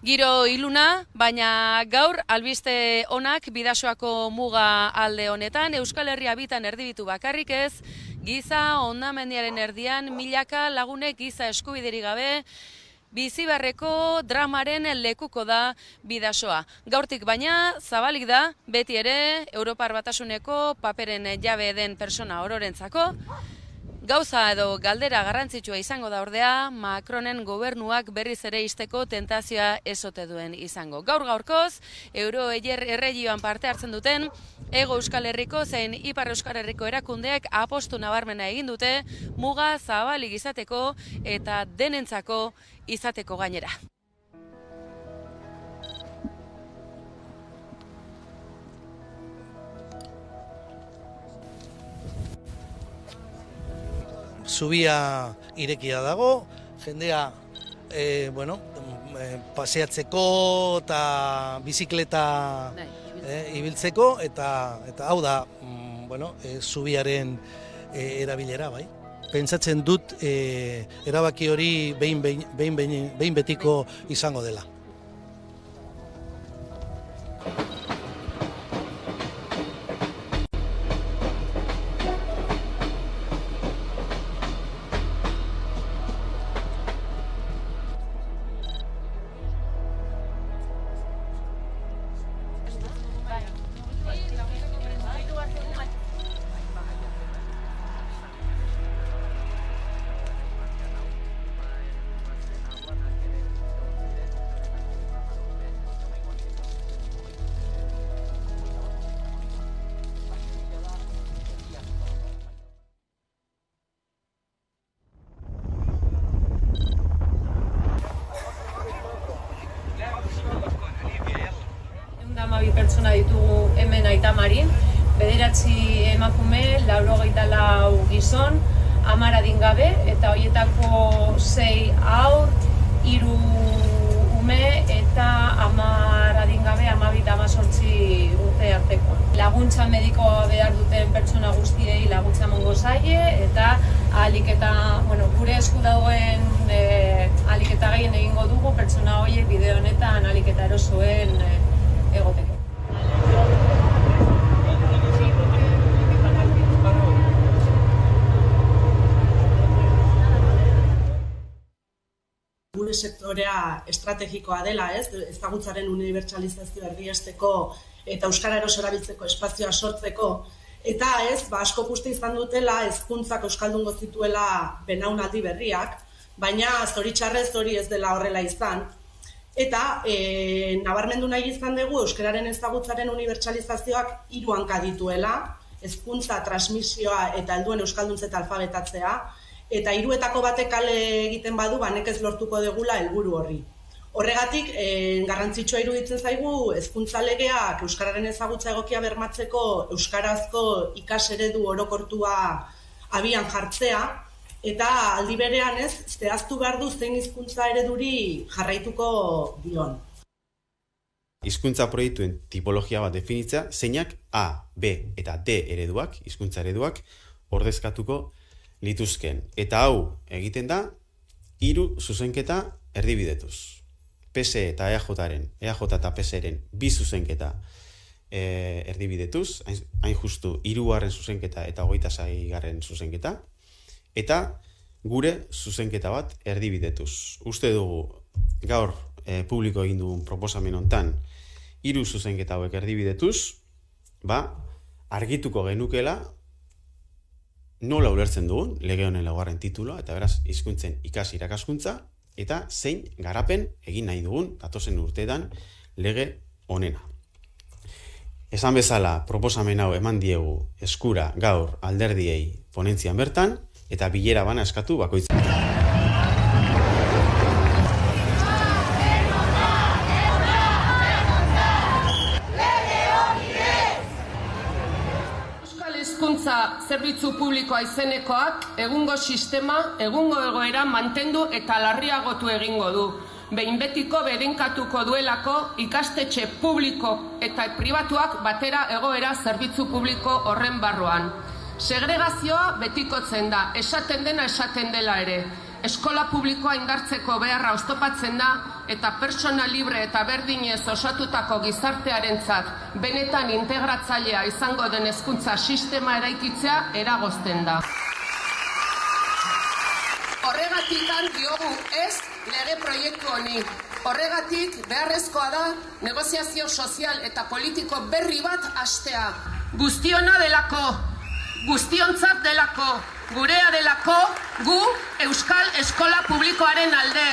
Giro iluna, baina gaur albiste onak Bidasoako muga alde honetan, Euskal Herria bitan erdibitu bakarrik ez, giza hondamendiaren erdian milaka lagunek giza eskubiderik gabe, bizi beharreko dramaren lekuko da Bidasoa. Gaurtik baina zabalik da, beti ere Europar Batasuneko paperen jabe den persona ororentzako. Gauza edo galdera garrantzitsua izango da ordea, Macronen gobernuak berriz ere ixteko tentazioa ezote duen izango. Gaur-gaurkoz, Euro-erregioan parte hartzen duten, Hego Euskal Herriko zein Ipar Euskal Herriko erakundeek apostu nabarmena egin dute, muga zabalik izateko eta denentzako izateko gainera. Zubia irekia dago, jendea paseatzeko eta bizikleta ibiltzeko, eta hau da zubiaren erabilera, bai. Pentsatzen dut erabaki hori behin betiko izango dela. Pertsona ditugu hemen Aitamarin, 9 emakume, 94 gizon, 10 adingabe, eta horietako 6 haur, 3 ume eta 10 adingabe, 12-18 urte arteko. Laguntza medikoa behar duten pertsona guztiei laguntza emango zaie, eta ahalik eta gure esku dagoen ahalik eta gehien egingo dugu pertsona horiek bideo honetan ahalik eta erosoen egoteko. Gure sektorea estrategikoa dela, ezagutzaren unibertsalizazioa erdiesteko eta euskara eroso erabiltzeko espazioa sortzeko, eta asko uste izan dutela hezkuntzak euskaldungo zituela belaunaldi berriak, baina zoritxarrez hori ez dela horrela izan. Eta nabarmendu nahi izan dugu euskararen ezagutzaren unibertsalizazioak 3 hanka dituela, hezkuntza, transmisioa eta helduen euskalduntze eta alfabetatzea, eta 3etako batek kale egiten badu, nekez lortuko degula helburu horri. Horregatik, garrantzitsua iruditzen zaigu hezkuntza legeak euskararen ezagutza egokia bermatzeko euskarazko ikaseredu orokortua abian jartzea, eta aldi berean zehaztu behar du zein hizkuntza ereduri jarraituko dion. Hizkuntza proiektuen tipologia bat definitzea, zeinak A, B eta D ereduak, hizkuntza ereduak, ordezkatuko lituzken. Eta hau egiten da, 3 zuzenketa erdibidetuz. PSE eta EAJ eta PSEren 2 zuzenketa erdibidetuz, hain justu 3. zuzenketa eta 26. zuzenketa, eta gure zuzenketa bat erdibidetuz. Uste dugu gaur publiko egin dugun proposamen hontan 3 zuzenketa hauek erdibidetuz, argituko genukela nola ulertzen dugun lege honen 2. tituloa, eta beraz hizkuntzen irakaskuntza, eta zein garapen egin nahi dugun datozen urteetan lege honena. Esan bezala proposamen hau eman diegu eskura gaur alderdiei ponentzian bertan, eta bilera bana eskatu bakoitza. Euskal hezkuntza zerbitzu publikoa izenekoak egungo sistema, egungo egoera mantendu eta larriagotu egingo du. Behin betiko berenkatuko duelako ikastetxe publiko eta pribatuak batera egoera zerbitzu publiko horren barruan. Segregazioa betikotzen da, esaten dena esaten dela ere. eskola publikoa indartzeko beharra oztopatzen da eta pertsona libre eta berdinez osatutako gizartearentzat benetan integratzailea izango den hezkuntza sistema eraikitzea eragozten da. Horregatik diogu ez lege proiektu honi. Horregatik beharrezkoa da negoziazio sozial eta politiko berri bat hastea. Guztiona delako, guztiontzat delako, gurea delako, gu Euskal Eskola Publikoaren alde.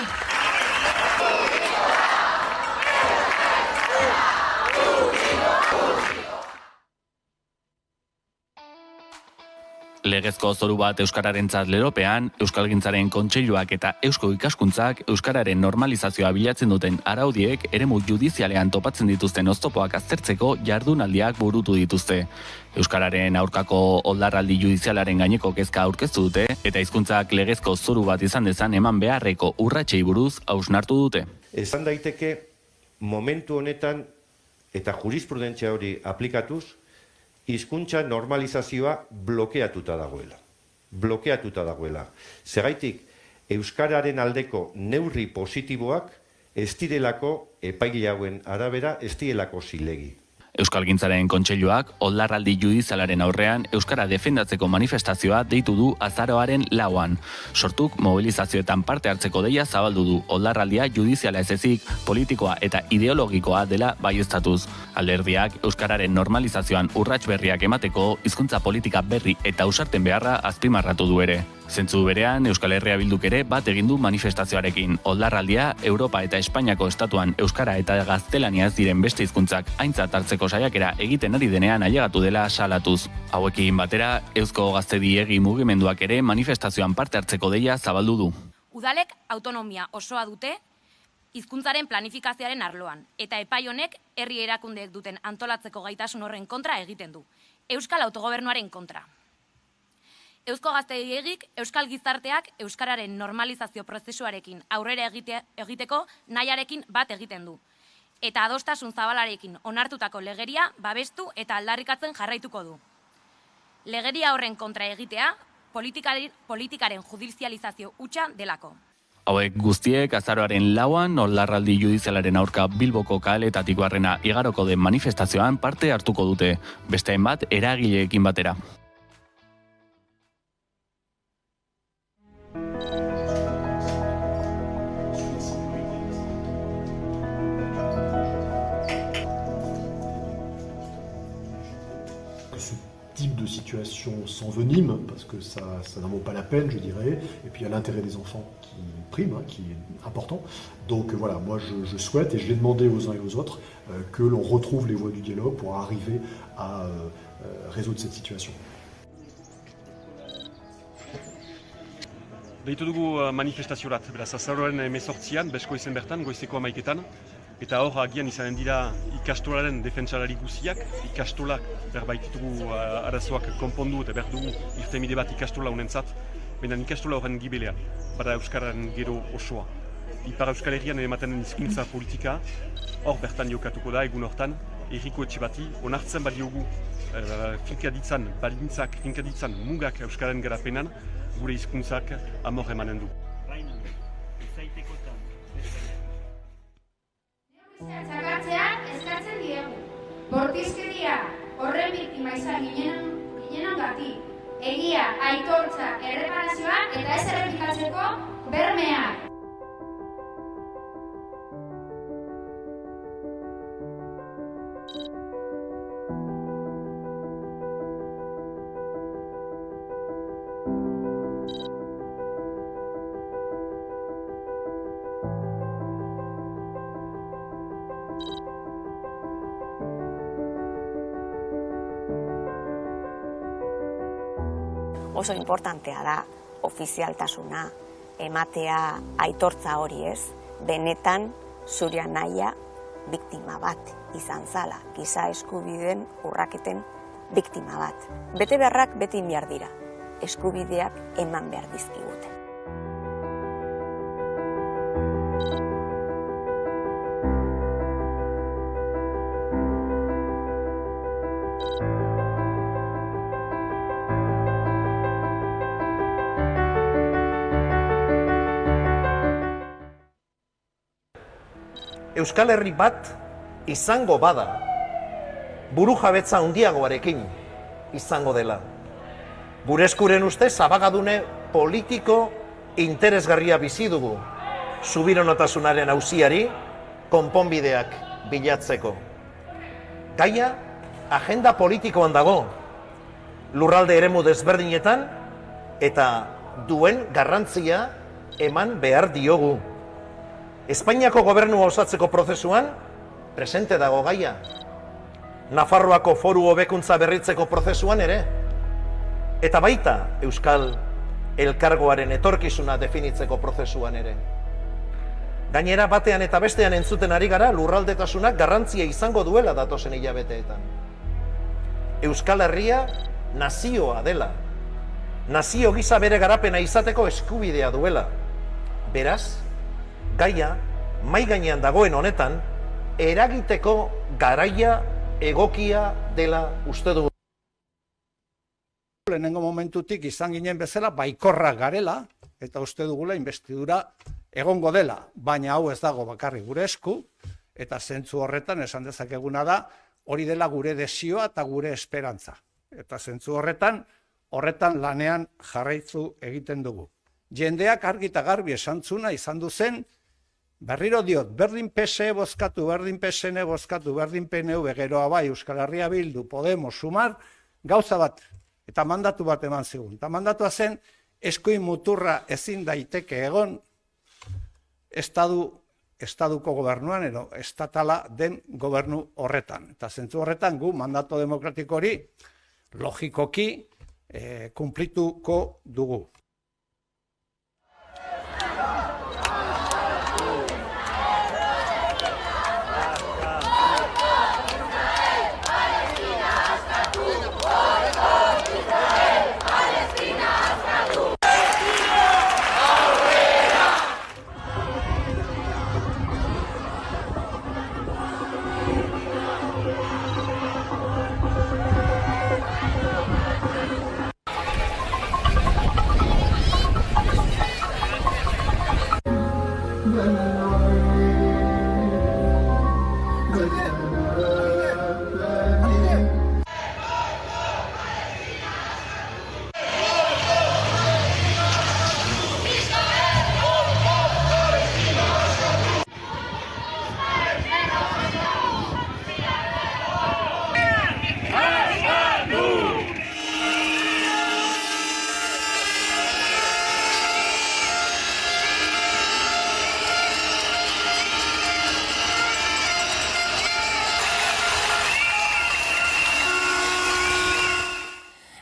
Legezko zoru bat Euskararentzat lelopean, Euskalgintzaren Kontseiluak eta Eusko Ikaskuntzak Euskararen normalizazioa bilatzen duten araudiek eremu judizialean topatzen dituzten oztopoak aztertzeko jardunaldiak burutu dituzte. Euskararen aurkako oldarraldi judizialaren gaineko kezka aurkeztu dute eta hizkuntzak legezko zoru bat izan dezan eman beharreko urratsei buruz hausnartu dute. Esan daiteke momentu honetan eta jurisprudentzia hori aplikatuz hizkuntza normalizazioa blokeatuta dagoela. Zergatik, euskararen aldeko neurri positiboak ez direlako epaile hauen arabera ez direlako zilegi. Euskalgintzaren Kontseiluak oldarraldi judizialaren aurrean euskara defendatzeko manifestazioa deitu du azaroaren 4an. Sortuk mobilizazioetan parte hartzeko deia zabaldu du oldarraldia judiziala ez ezik, politikoa eta ideologikoa dela baieztatuz. Alderdiak euskararen normalizazioan urrats berriak emateko hizkuntza politika berri eta ausarten beharra azpimarratu du ere. Zentzu berean, Euskal Herria Bilduk ere bat egin du manifestazioarekin. Oldarraldia, Europa eta Espainiako estatuan euskara eta gaztelania ez diren beste hizkuntzak aintzat hartzeko saiakera egiten ari denean ailegatu dela salatuz. Hauekin batera, Eusko Gaztediegi mugimenduak ere manifestazioan parte hartzeko deia zabaldu du. Udalek autonomia osoa dute hizkuntzaren planifikazioaren arloan, eta epai honek herri erakundeek duten antolatzeko gaitasun horren kontra egiten du. Euskal autogobernuaren kontra. Eusko Gaztediegik euskal gizarteak euskararen normalizazio prozesuarekin aurrera egiteko nahiarekin bat egiten du. Eta adostasun zabalarekin onartutako legeria babestu eta aldarrikatzen jarraituko du. Legeria horren kontra egitea politikaren judizializazio hutsa delako. Hauek guztiek azaroaren 4an oldarraldi judizialaren aurka Bilboko kaleetatik barrena igaroko den manifestazioan parte hartuko dute, beste hainbat eragileekin batera. Type de situation s'envenime, parce que ça n'en vaut pas la peine, je dirais, et puis il y a l'intérêt des enfants qui prime, qui est important. Donc voilà, moi je souhaite, et je vais demander aux uns et aux autres, que l'on retrouve les voies du dialogue pour arriver à résoudre cette situation. Deitu dugu manifestaziorat, beraz azaroaren 18an, Besko izen bertan, goizeko 11etan, eta hor agian izanen dira ikastolaren defentsalari guziak, ikastolak berbaititugu arazoak konpondu eta behar dugu irtenbide bat ikastola honentzat, baina ikastola horren gibelea, bada Euskararen gero osoa. Ipar Euskal Herrian ematen den hizkuntza politika, hor bertan jokatuko da egun hortan, herriko etxe bati, onartzen badiogu finkaditzan, balintzak, finkaditzan mugak Euskararen garapenan, gure hizkuntzak amor emanen du. Txakatzean eskatzen diegu. Bortizkeria horren biktima izan ginen gati. Egia, aitortza, erreparazioa eta ez errepikatzeko bermeak. Oso importantea da ofizialtasuna, ematea aitortza hori ez, benetan zure anaia biktima bat izan zala, giza eskubideen urraketen biktima bat. Bete beharrak beti behar dira, eskubideak eman behar dizkigute. Euskal Herri bat izango bada, burujabetza handiagoarekin izango dela. Gure eskuren ustez zabagadune politiko interesgarria bizi dugu, subiranotasunaren auziari konponbideak bilatzeko. Gaia agenda politikoan dago, lurralde eremu desberdinetan eta duen garrantzia eman behar diogu. Espainiako gobernua osatzeko prozesuan presente dago gaia. Nafarroako foru hobekuntza berritzeko prozesuan ere. Eta baita Euskal Elkargoaren etorkizuna definitzeko prozesuan ere. Gainera batean eta bestean entzuten ari gara lurraldetasunak garrantzia izango duela datozen hilabeteetan. Euskal Herria nazioa dela. Nazio gisa bere garapena izateko eskubidea duela. Beraz, gaia, mahai gainean dagoen honetan, eragiteko garaia egokia dela uste dugu. Lehenengo momentutik izan ginen bezala baikorrak garela, eta uste dugula investidura egongo dela, baina hau ez dago bakarrik gure esku, eta zentzu horretan esan dezakeguna da, hori dela gure desioa eta gure esperantza. Eta zentzu horretan lanean jarraitzu egiten dugu. Jendeak argi eta garbi esantzuna izan duzen, berriro diot, berdin PSE bozkatu, berdin PSN bozkatu, berdin PNV, geroa bai, Euskal Herria Bildu, Podemos, Sumar, gauza bat, eta mandatu bat eman zigun. Eta mandatua zen, eskuin muturra ezin daiteke egon, estaduko gobernuan, edo estatala den gobernu horretan. Eta zentzu horretan gu mandato demokratiko hori logikoki kumplituko dugu.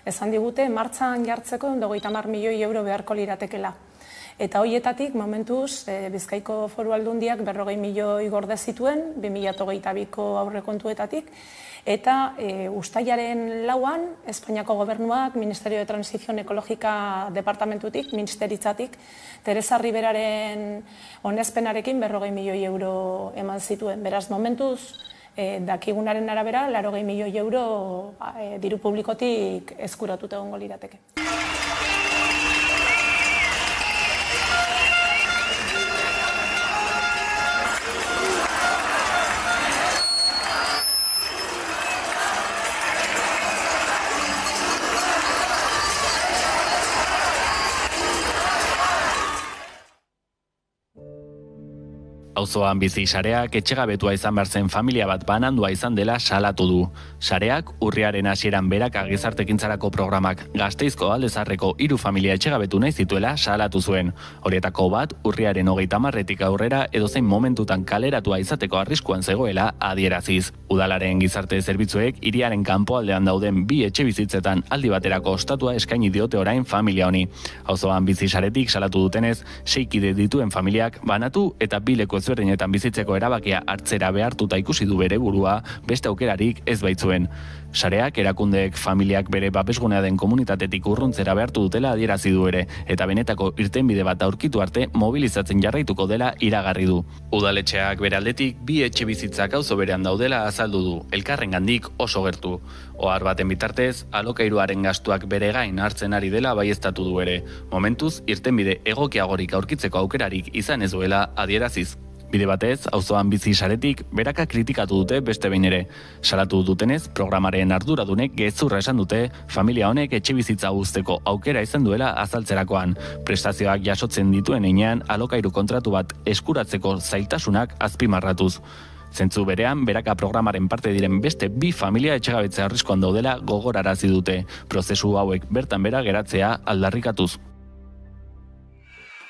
Esan digute, martxan jartzeko 150 milioi euro beharko liratekela. Eta horietatik, momentuz, Bizkaiko Foru Aldundiak 40 milioi gorde zituen, 2022ko aurrekontuetatik, eta uztailaren 4an, Espainiako Gobernuak, Ministerio de Transición Ekologika Departamentutik, ministeritzatik, Teresa Riberaren onezpenarekin 40 milioi euro eman zituen. Beraz, momentuz, dakigunaren arabera, 80 milioi euro diru publikotik eskuratuta egongo lirateke. Auzoan bizi sareak etxegabetua izan behar zen familia bat banandua izan dela salatu du. Sareak urriaren hasieran berak gizartekintzarako programak Gasteizko Aldezarreko 3 familia etxegabetu nahi zituela salatu zuen. Horietako bat urriaren 30etik aurrera edozein momentutan kaleratua izateko arriskuan zegoela adieraziz. Udalaren gizarte zerbitzuek hiriaren kanpoaldean dauden 2 etxebizitzetan aldi baterako ostatua eskaini diote orain familia honi. Auzoan bizi saretik salatu dutenez, 6 kide dituen familiak banatu eta 2 leku ezberdinetan bizitzeko erabakia hartzera behartuta ikusi du bere burua, beste aukerarik ez baitzuen. Sareak erakundeek familiak bere babesgunea den komunitatetik urruntzera behartu dutela adierazi du ere, eta benetako irtenbide bat aurkitu arte mobilizatzen jarraituko dela iragarri du. Udaletxeak bere aldetik 2 etxebizitzak auzo berean daudela azaldu du, elkarrengandik oso gertu. Ohar baten bitartez, alokairuaren gastuak bere gain hartzen ari dela baieztatu du ere. Momentuz, irtenbide egokiagorik aurkitzeko aukerarik izan ez duela adieraziz. Bide batez, auzoan bizi saretik beraka kritikatu dute beste behin ere. Salatu dutenez, programaren arduradunek gezurra esan dute familia honek etxebizitza uzteko aukera izan duela azaltzerakoan. Prestazioak jasotzen dituen heinean alokairu kontratu bat eskuratzeko zailtasunak azpimarratuz. Zentzu berean, beraka programaren parte diren beste 2 familia etxegabetze arriskuan daudela gogorarazi dute. Prozesu hauek bertan bera geratzea aldarrikatuz.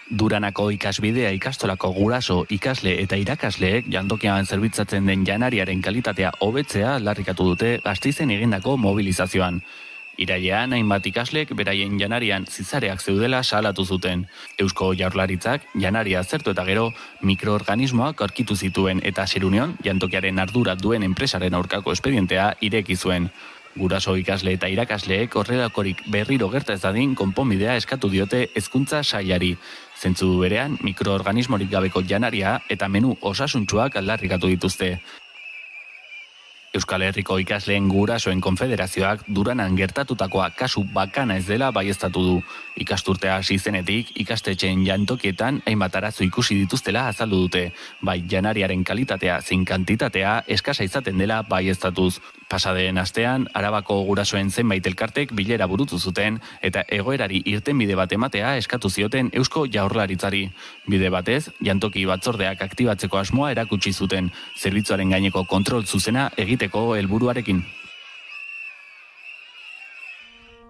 Duranako ikasbidea ikastolako guraso, ikasle eta irakasleek jantokian zerbitzatzen den janariaren kalitatea hobetzea aldarrikatu dute Gasteizen egindako mobilizazioan. Irailean, hainbat ikaslek beraien janarian zizareak zeudela salatu zuten. Eusko Jaurlaritzak janaria aztertu eta gero mikroorganismoak aurkitu zituen eta Serunion jantokiaren ardura duen enpresaren aurkako espedientea ireki zuen. Guraso, ikasle eta irakasleek horrelakorik berriro gerta ez dadin konponbidea eskatu diote hezkuntza sailari. Zentzu berean, mikroorganismorik gabeko janaria eta menu osasuntsuak aldarrikatu dituzte. Euskal Herriko ikasleen gurasoen konfederazioak Duranan gertatutakoa kasu bakana ez dela baieztatu du. Ikasturtea hasi zenetik, ikastetxeen jantokietan hainbat arazo ikusi dituztela azaldu dute, bai janariaren kalitatea zein kantitatea eskasa izaten dela baieztatuz. Pasadeen astean, Arabako gurasoen zenbait elkartek bilera burutu zuten eta egoerari irtenbide bat ematea eskatu zioten Eusko Jaurlaritzari. Bide batez, jantoki batzordeak aktibatzeko asmoa erakutsi zuten, zerbitzuaren gaineko kontrol zuzena egiteko helburuarekin.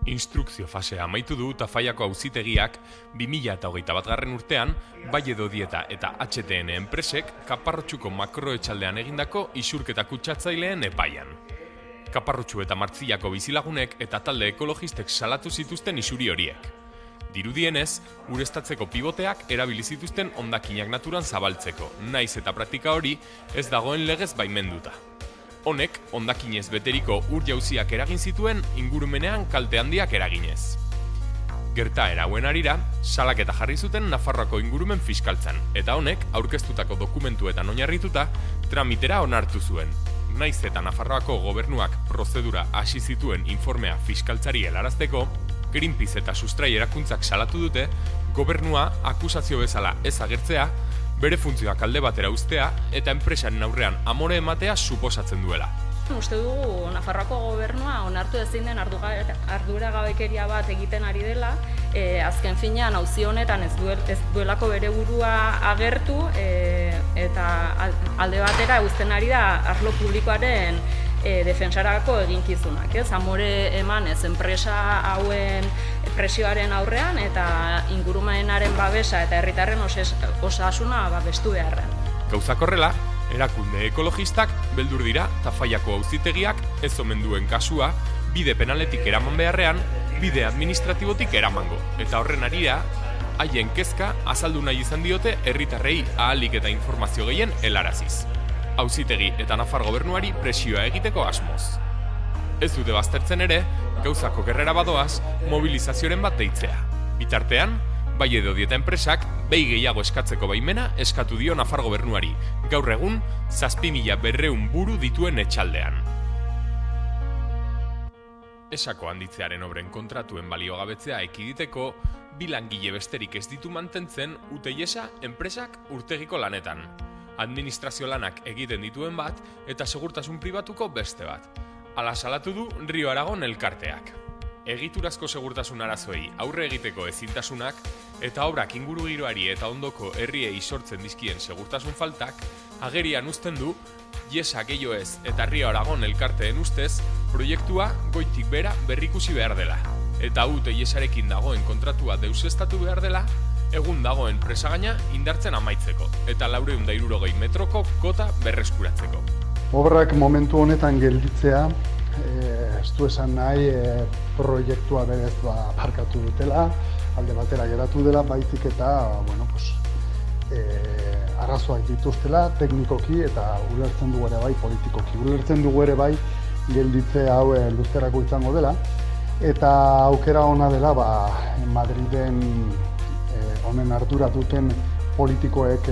Instrukzio fasea amaitu du Tafallako auzitegiak 2021 urtean Valledo Dieta eta HTN enpresek Kaparrotxuko makroetxaldean egindako isurketa kutsatzaileen epaian. Kaparrotxu eta Martzillako bizilagunek eta talde ekologistek salatu zituzten isuri horiek. Dirudienez, ureztatzeko piboteak erabili zituzten hondakinak naturan zabaltzeko, naiz eta praktika hori ez dagoen legez baimenduta. Honek, hondakinez beteriko ur-jauziak eragin zituen ingurumenean kalte handiak eraginez. Gertaera hauen harira, salaketa jarri zuten Nafarroako ingurumen fiskaltzan, eta honek, aurkeztutako dokumentuetan oinarrituta, tramitera onartu zuen. Naiz eta Nafarroako gobernuak prozedura hasi zituen informea fiskaltzari helarazteko, Greenpeace eta Sustrai erakuntzak salatu dute, gobernua akusazio bezala ez agertzea, bere funtzioak alde batera uztea eta enpresaren aurrean amore ematea suposatzen duela. Uste dugu Nafarroako gobernua onartu ezin den arduragabekeria bat egiten ari dela, azken finean auzi honetan ez duelako bere burua agertu eta alde batera uzten ari da arlo publikoaren defensarako eginkizunak, amore emanez enpresa hauen presioaren aurrean eta ingurumenaren babesa eta herritarren osasuna babestu beharrean. Gauzak horrela, erakunde ekologistak beldur dira Tafallako auzitegiak ez omen duen kasua bide penaletik eraman beharrean, bide administratibotik eramango. Eta horren harira, haien kezka azaldu nahi izan diote herritarrei ahalik eta informazio gehien helaraziz. Auzitegi eta Nafar gobernuari presioa egiteko asmoz. Ez dute baztertzen ere, gauzako gerrera badoaz, mobilizazioaren bat deitzea. Bitartean, Valledo Dieta enpresak behi gehiago eskatzeko baimena eskatu dio Nafar gobernuari, gaur egun 7.200 buru dituen etxaldean. Esako handitzearen obren kontratuen baliogabetzea ekiditeko, 2 langile besterik ez ditu mantentzen UTEIESA enpresak urtegiko lanetan. Administrazio lanak egiten dituen bat eta segurtasun pribatuko beste bat. Hala salatu du Rio Aragon elkarteak. Egiturazko segurtasun arazoei aurre egiteko ezintasunak eta obrak ingurugiroari eta ondoko herriei sortzen dizkien segurtasun faltak agerian uzten du IESA gehiago ez eta Rio Aragon elkarteen ustez proiektua goitik bera berrikusi behar dela. Eta UTEIESarekin dagoen kontratua deuseztatu behar dela, egun dagoen presagaina indartzen amaitzeko eta 460 metroko kota berreskuratzeko. Obrak momentu honetan gelditzea, ez du esan nahi proiektua berez barkatu dutela, alde batera geratu dela, baizik eta arazoak dituztela teknikoki eta ulertzen dugu ere bai politikoki. Ulertzen dugu ere bai gelditze hau luzerako izango dela eta aukera ona dela Madriden honen ardura duten politikoek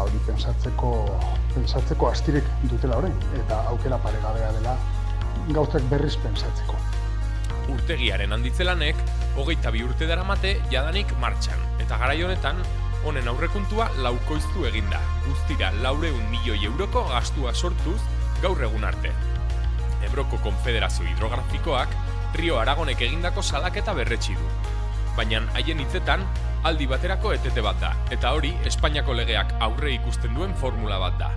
hori pentsatzeko astirik dutela orain eta aukera paregabea dela gauzak berriz pentsatzeko. Urtegiaren handitzelanek 22 urte daramate jadanik martxan eta garai honetan Honen aurrekontua laukoiztu eginda, guztira 400 milioi euroko gastua sortuz gaur egun arte. Ebroko Konfederazio Hidrografikoak Rio Aragonek egindako salaketa berretsi du. Baina haien hitzetan aldi baterako etete bat da, eta hori Espainiako legeak aurre ikusten duen formula bat da.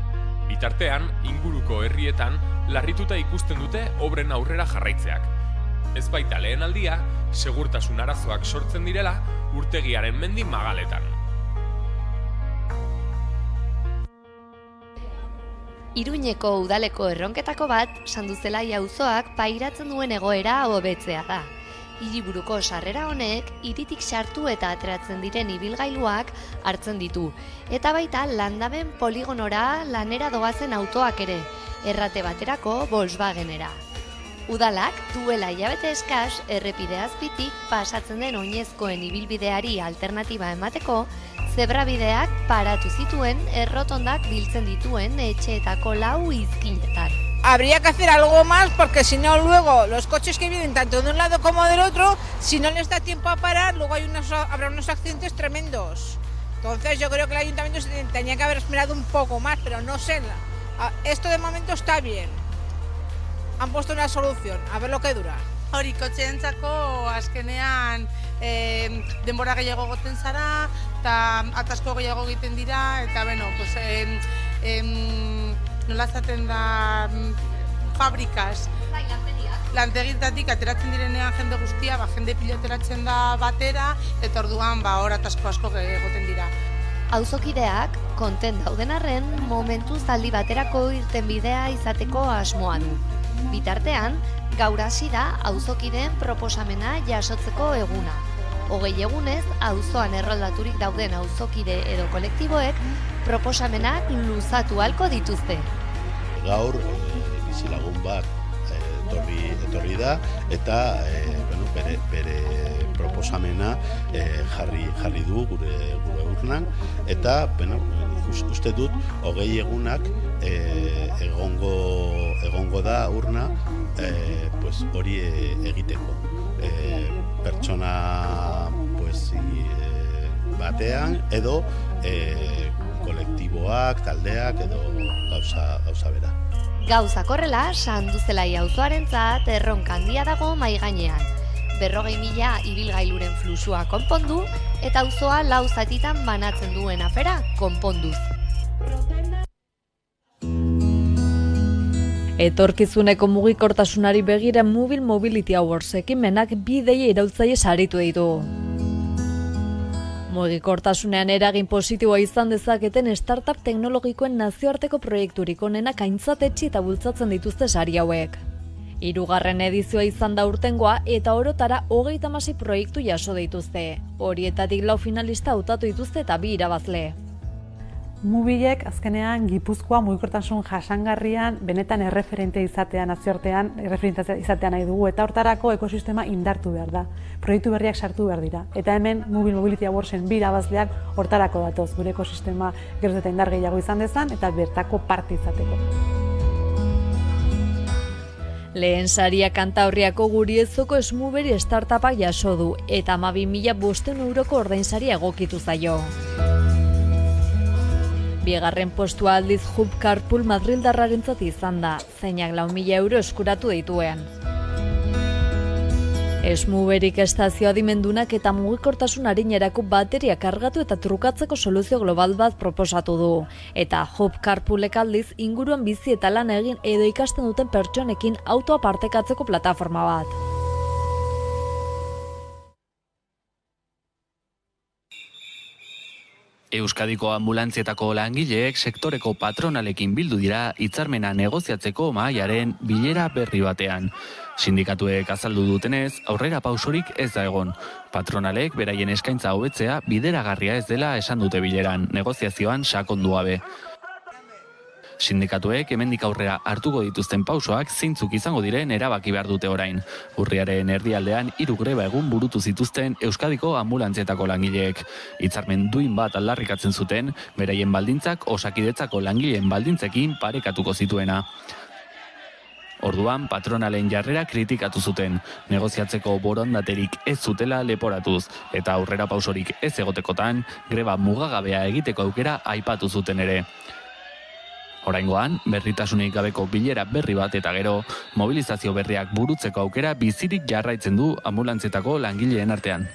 Bitartean, inguruko herrietan larrituta ikusten dute obren aurrera jarraitzeak. Ez baita lehen aldia, segurtasun arazoak sortzen direla urtegiaren mendi magaletan. Iruñeko udaleko erronketako bat, Sanduzelai auzoak pairatzen duen egoera hobetzea da. Hiriburuko sarrera honek, hiritik sartu eta ateratzen diren ibilgailuak hartzen ditu. Eta baita landaben poligonora lanera doazen autoak ere, errate baterako Volkswagenera. Udalak duela hilabete eskas errepide azpitik pasatzen den oinezkoen ibilbideari alternatiba emateko, zebrabideak paratu zituen errotondak biltzen dituen etxeetako 4 izkinetan. Habría que hacer algo más porque si no luego los coches que vienen tanto de un lado como del otro, si no les da tiempo a parar, luego habrá unos accidentes tremendos. Entonces yo creo que el ayuntamiento se tenía que haber esperado un poco más, pero no sé, esto de momento está bien. Han puesto una solución, a ver lo que dura. Hori kotxeentzako azkenean denbora gehiago goten zara, eta atasko gehiago egiten dira, eta nola zaten da fabrikaz. Lantegitatik ateratzen direnean jende guztia, jende piloteratzen da batera, eta orduan hor atasko asko egoten dira. Auzokideak, kontent dauden arren, momentuz aldi baterako irtenbidea izateko asmoa du. Bitartean, gaur hasi da auzokideen proposamena jasotzeko eguna. 20 egunez, auzoan erroldaturik dauden auzokide edo kolektiboek proposamenak luzatu ahalko dituzte. Gaur, bizilagun bat etorri da, eta bere proposamena jarri du gure urnan, eta uste dut 20 egunak egongo da urna hori egiteko. Pertsona batean edo kolektiboak, taldeak edo gauza bera. Gauzak horrela, Sanduzelai auzoarentzat erronka handia dago mahai gainean. 40.000 ibilgailuren fluxua konpondu eta auzoa 4 zatitan banatzen duen afera konponduz. Etorkizuneko mugikortasunari begira Mobile Mobility Awards ekimenak 2 deia iraultzaile saritu ditu. Mugikortasunean eragin positiboa izan dezaketen startup teknologikoen nazioarteko proiekturik onenak aintzat etsi eta bultzatzen dituzte sari hauek. 3. edizioa izan da urtengoa eta orotara 36 proiektu jaso dituzte. Horietatik 4 finalista hautatu dituzte eta 2 irabazle. Mobilek azkenean Gipuzkoa mugikortasun jasangarrian benetan erreferente izatean nazioartean izatean nahi dugu eta hortarako ekosistema indartu behar da. Proiektu berriak sartu behar dira. Eta hemen Mobile Mobility Awardsen 2 irabazleak hortarako datoz. Gure ekosistema geroz eta indar gehiago izan dezan eta bertako parte izateko. Lehen saria Kantabriako Guriezoko Smuberi startupak jaso du eta 12.500 euroko ordainsaria egokitu zaio. 2. postua aldiz Hub Carpool Madrildarrarentzat izan da, zeinak 4.000 euro eskuratu dituen. Smuberik estazio adimendunak eta mugikortasun arinerako bateria kargatu eta trukatzeko soluzio global bat proposatu du. Eta Hub Carpoolek aldiz inguruan bizi eta lan egin edo ikasten duten pertsonekin autoa partekatzeko plataforma bat. Euskadiko ambulantzietako langileek sektoreko patronalekin bildu dira hitzarmena negoziatzeko mahaiaren bilera berri batean. Sindikatuek azaldu dutenez, aurrera pausorik ez da egon. Patronalek beraien eskaintza hobetzea bideragarria ez dela esan dute bileran, negoziazioan sakondu gabe. Sindikatuek hemendik aurrera hartuko dituzten pausoak zeintzuk izango diren erabaki behar dute orain. Urriaren erdialdean 3 greba egun burutu zituzten Euskadiko ambulantzietako langileek. Hitzarmen duin bat aldarrikatzen zuten, beraien baldintzak Osakidetzako langileen baldintzekin parekatuko zituena. Orduan, patronalen jarrera kritikatu zuten, negoziatzeko borondaterik ez zutela leporatuz, eta aurrera pausorik ez egotekotan, greba mugagabea egiteko aukera aipatu zuten ere. Oraingoan, berritasunik gabeko bilera berri bat eta gero, mobilizazio berriak burutzeko aukera bizirik jarraitzen du ambulantzetako langileen artean.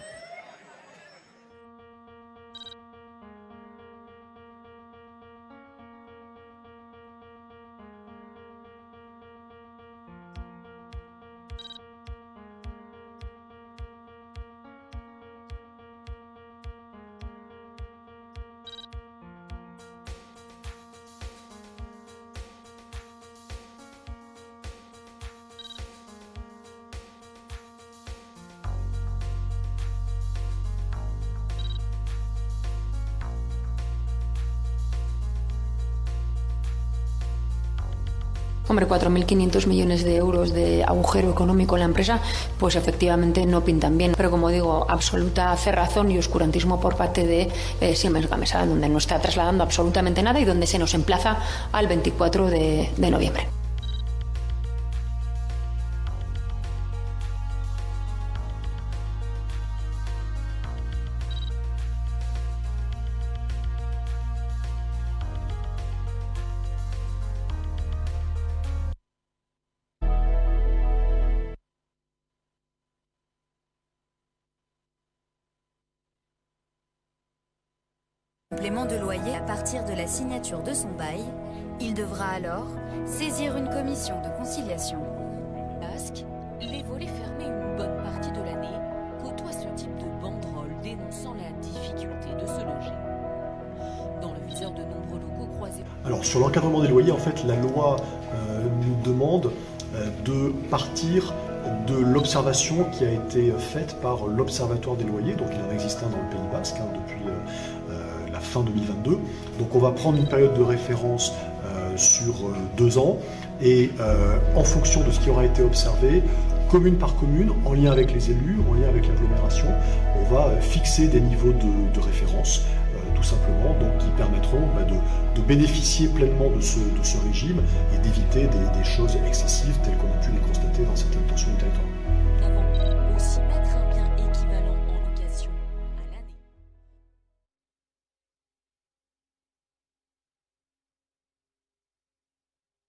Hombre, 4.500 millones de euros de agujero económico en la empresa, pues efectivamente no pintan bien. Pero como digo, absoluta cerrazón y oscurantismo por parte de Siemens Gamesa, donde no está trasladando absolutamente nada y donde se nos emplaza al 24 de noviembre. Complément de loyer à partir de la signature de son bail, il devra alors saisir une commission de conciliation. Basque, les volets fermés une bonne partie de l'année côtoient ce type de banderole dénonçant la difficulté de se loger. Dans le viseur de nombreux locaux croisés... Alors sur l'encadrement des loyers, en fait, la loi nous demande de partir de l'observation qui a été faite par l'Observatoire des loyers, donc il en existe un dans le Pays Basque depuis la fin 2022. Donc on va prendre une période de référence sur 2 ans et en fonction de ce qui aura été observé, commune par commune, en lien avec les élus, en lien avec l'agglomération, on va fixer des niveaux de référence tout simplement, donc qui permettront de bénéficier pleinement de ce régime et d'éviter des choses excessives telles qu'on a pu les constater dans certaines portions du territoire.